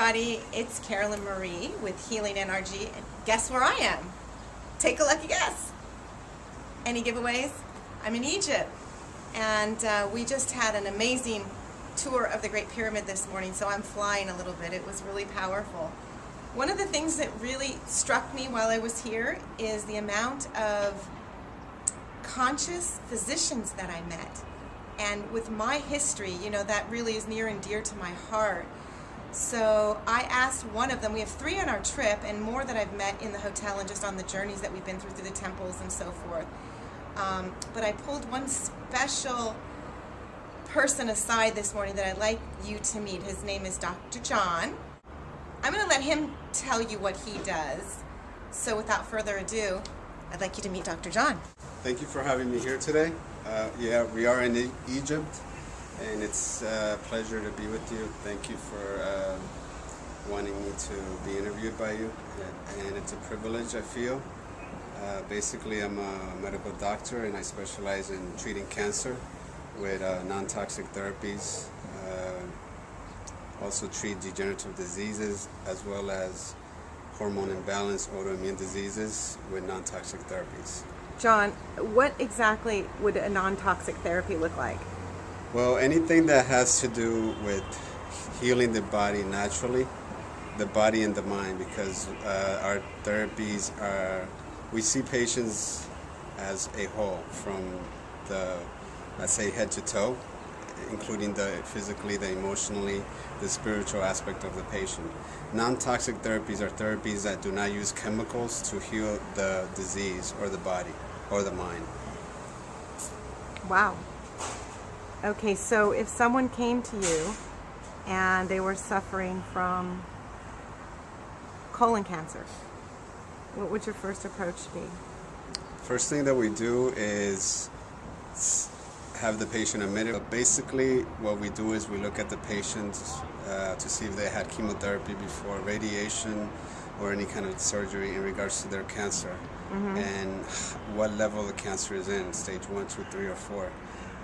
everybody, it's Carolyn Marie with Healing NRG, and guess where I am? Take a lucky guess. Any giveaways? I'm in Egypt, and we just had an amazing tour of the Great Pyramid this morning, so I'm flying a little bit. It was really powerful. One of the things that really struck me while I was here is the amount of conscious physicians that I met. And with my history, you know, that really is near and dear to my heart. So I asked one of them, we have 3 on our trip and more that I've met in the hotel and just on the journeys that we've been through the temples and so forth. But I pulled one special person aside this morning that I'd like you to meet. His name is Dr. John. I'm going to let him tell you what he does. So without further ado, I'd like you to meet Dr. John. Thank you for having me here today. Yeah, we are in Egypt, and it's a pleasure to be with you. Thank you for wanting me to be interviewed by you, and it's a privilege, I feel. Basically, I'm a medical doctor, and I specialize in treating cancer with non-toxic therapies. Also treat degenerative diseases as well as hormone imbalance, autoimmune diseases with non-toxic therapies. John, what exactly would a non-toxic therapy look like? Well, anything that has to do with healing the body naturally, the body and the mind, because our therapies are, we see patients as a whole from the, let's say, head to toe, including the physically, the emotionally, the spiritual aspect of the patient. Non-toxic therapies are therapies that do not use chemicals to heal the disease or the body or the mind. Wow. Okay, so if someone came to you and they were suffering from colon cancer, what would your first approach be? First thing that we do is have the patient admitted. But basically, what we do is we look at the patients to see if they had chemotherapy before, radiation, or any kind of surgery in regards to their cancer, and what level the cancer is in, stage 1, 2, 3, or 4.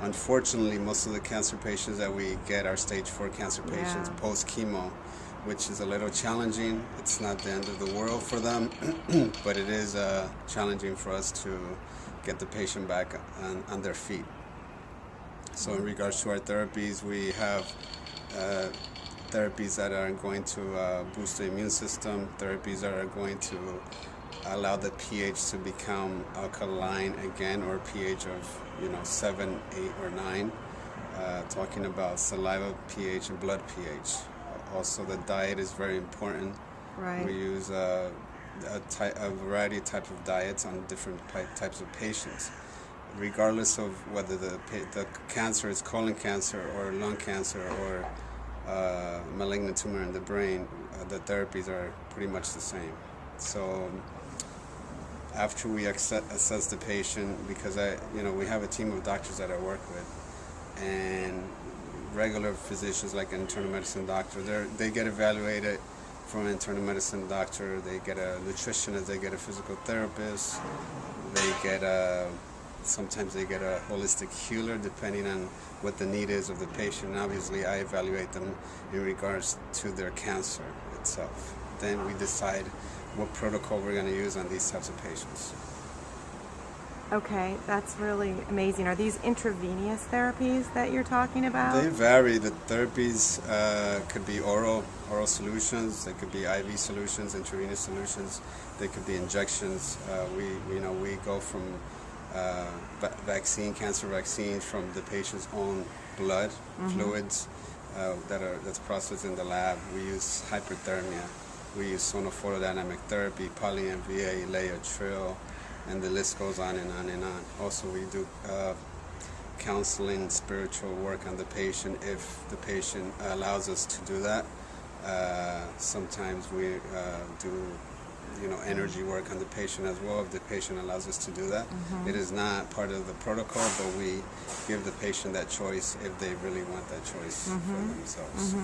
Unfortunately, most of the cancer patients that we get are stage 4 cancer patients post-chemo, which is a little challenging. It's not the end of the world for them, but it is challenging for us to get the patient back on their feet. So in regards to our therapies, we have therapies that are going to boost the immune system, therapies that are going to allow the pH to become alkaline again, or pH of 7, 8, or 9. Talking about saliva pH and blood pH. Also, the diet is very important. Right. We use a variety of type of diets on different types of patients. Regardless of whether the cancer is colon cancer or lung cancer or malignant tumor in the brain, the therapies are pretty much the same. So after we assess the patient, because we have a team of doctors that I work with, and regular physicians like an internal medicine doctor, they get evaluated from an internal medicine doctor. They get a nutritionist, they get a physical therapist, they get sometimes they get a holistic healer depending on what the need is of the patient. And obviously, I evaluate them in regards to their cancer itself. Then we decide what protocol we're going to use on these types of patients. Okay, that's really amazing. Are these intravenous therapies that you're talking about? They vary. The therapies could be oral solutions. They could be IV solutions, intravenous solutions. They could be injections. We go from cancer vaccines from the patient's own blood fluids that's processed in the lab. We use hyperthermia. We use sonophotodynamic therapy, poly-MVA, layer trill, and the list goes on and on and on. Also, we do counseling, spiritual work on the patient if the patient allows us to do that. Sometimes we do energy work on the patient as well if the patient allows us to do that. It is not part of the protocol, but we give the patient that choice if they really want that choice for themselves.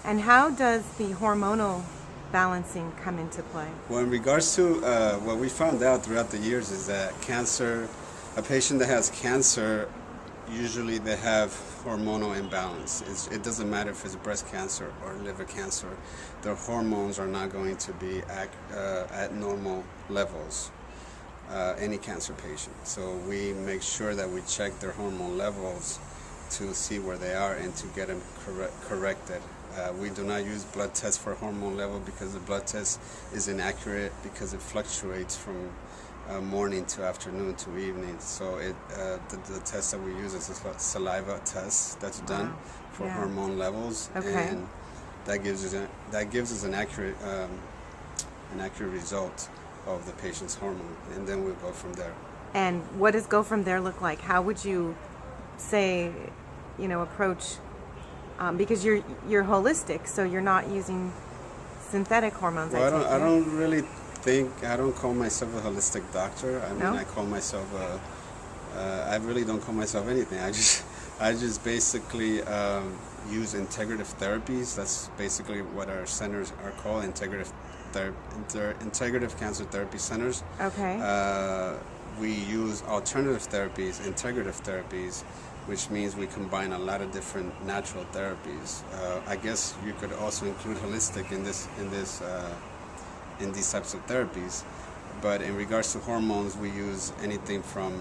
And how does the hormonal balancing come into play? Well, in regards to what we found out throughout the years is that a patient that has cancer usually they have hormonal imbalance. It doesn't matter if it's breast cancer or liver cancer. Their hormones are not going to be at normal levels, any cancer patient. So we make sure that we check their hormone levels to see where they are and to get them corrected. We do not use blood tests for hormone level because the blood test is inaccurate because it fluctuates from morning to afternoon to evening. So the test that we use is a saliva test that's done for hormone levels, and that gives us an accurate result of the patient's hormone, and then we'll go from there. And what does go from there look like? How would you say, approach? Because you're holistic, so you're not using synthetic hormones. Well, I don't call myself a holistic doctor. I call myself I really don't call myself anything. I just basically use integrative therapies. That's basically what our centers are called, Integrative Cancer Therapy Centers. Okay. We use alternative therapies, integrative therapies, which means we combine a lot of different natural therapies. I guess you could also include holistic in these types of therapies. But in regards to hormones, we use anything from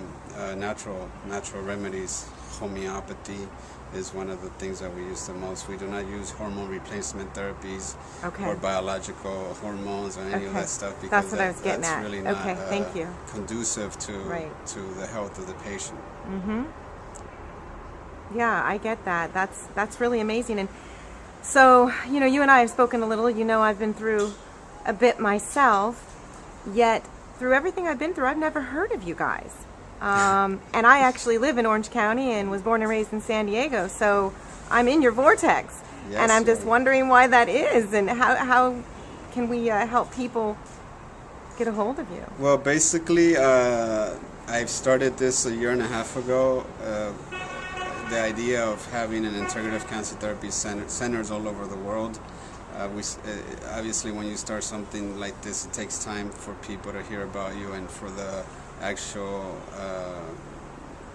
natural remedies. Homeopathy is one of the things that we use the most. We do not use hormone replacement therapies or biological hormones or any of that stuff, because that's what I was getting that's at. really not Thank you. conducive to the health of the patient. Mm-hmm. Yeah, I get that. That's really amazing. And so, you and I have spoken a little. I've been through a bit myself, yet through everything I've been through, I've never heard of you guys. And I actually live in Orange County and was born and raised in San Diego, so I'm in your vortex. Yes, and I'm just wondering why that is, and how can we help people get a hold of you? Well, basically, I've started this a year and a half ago. The idea of having an integrative cancer therapy centers all over the world. Obviously, when you start something like this, it takes time for people to hear about you and for the actual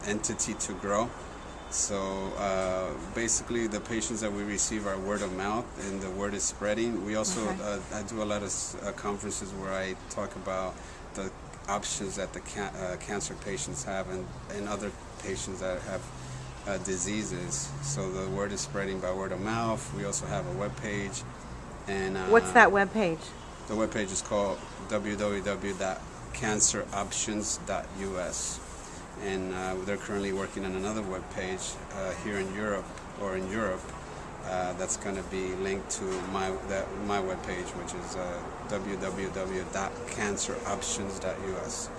entity to grow. So basically, the patients that we receive are word of mouth, and the word is spreading. We also I do a lot of conferences where I talk about the options that the cancer patients have and other patients that have diseases. So the word is spreading by word of mouth. We also have a web page. And what's that web page? The web page is called www.canceroptions.us, and they're currently working on another web page here in Europe that's going to be linked to my web page, which is www.canceroptions.us.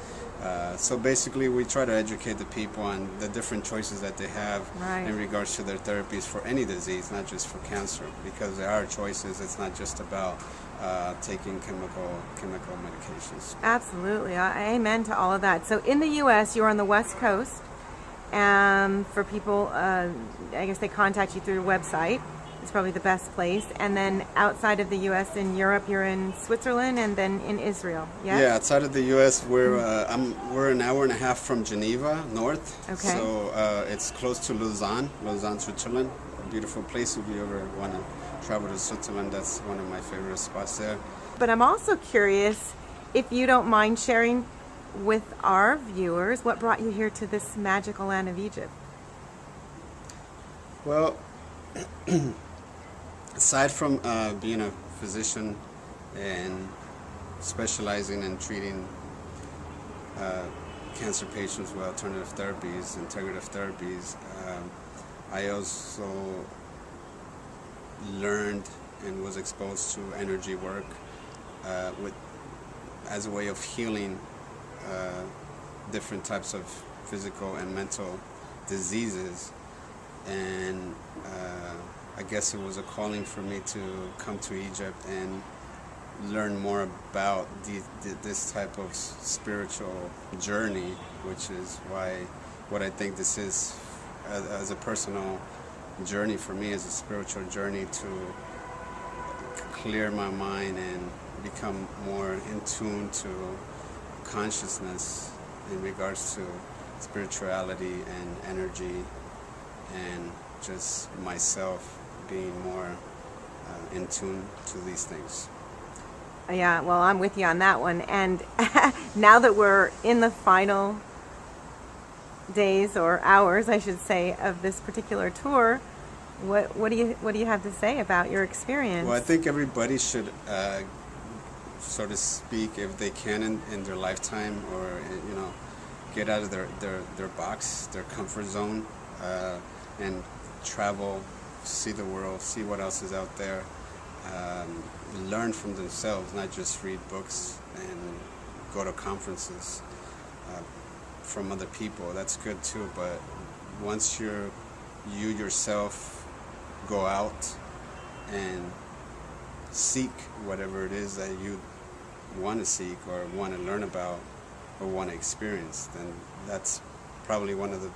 So basically, we try to educate the people on the different choices that they have in regards to their therapies for any disease, not just for cancer, because there are choices. It's not just about taking chemical medications. Absolutely. Amen to all of that. So in the U.S., you're on the West Coast. For people, I guess they contact you through your website. It's probably the best place. And then outside of the U.S., in Europe, you're in Switzerland and then in Israel. Yes? Yeah, outside of the U.S., we're an hour and a half from Geneva, north. Okay. So it's close to Lausanne, Switzerland. A beautiful place. If you ever want to travel to Switzerland, that's one of my favorite spots there. But I'm also curious if you don't mind sharing with our viewers what brought you here to this magical land of Egypt. Well, aside from being a physician and specializing in treating cancer patients with alternative therapies, integrative therapies, I also learned and was exposed to energy work as a way of healing different types of physical and mental diseases. And I guess it was a calling for me to come to Egypt and learn more about this type of spiritual journey, which is what I think this is as a personal journey for me, as a spiritual journey to clear my mind and become more in tune to consciousness in regards to spirituality and energy, and just myself being more in tune to these things. Yeah, well, I'm with you on that one. And now that we're in the final days or hours, I should say, of this particular tour, what do you have to say about your experience? Well, I think everybody should, so to speak, if they can in their lifetime, or get out of their box, their comfort zone, and travel, see the world, see what else is out there. Learn from themselves, not just read books and go to conferences from other people. That's good too, but once you yourself go out and seek whatever it is that you want to seek or want to learn about or want to experience, then that's probably one of the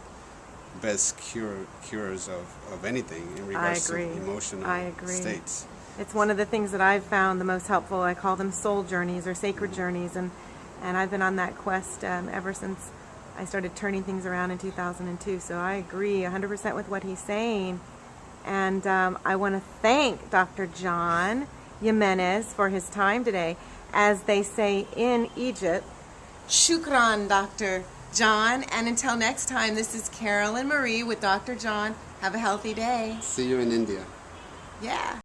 best cures of anything in regards to emotional states. It's one of the things that I've found the most helpful. I call them soul journeys or sacred journeys, and I've been on that quest ever since I started turning things around in 2002. So I agree 100% with what he's saying. And I want to thank Dr. John Jimenez for his time today. As they say in Egypt, shukran, Dr. John. And until next time, this is Carolyn Marie with Dr. John. Have a healthy day. See you in India. Yeah.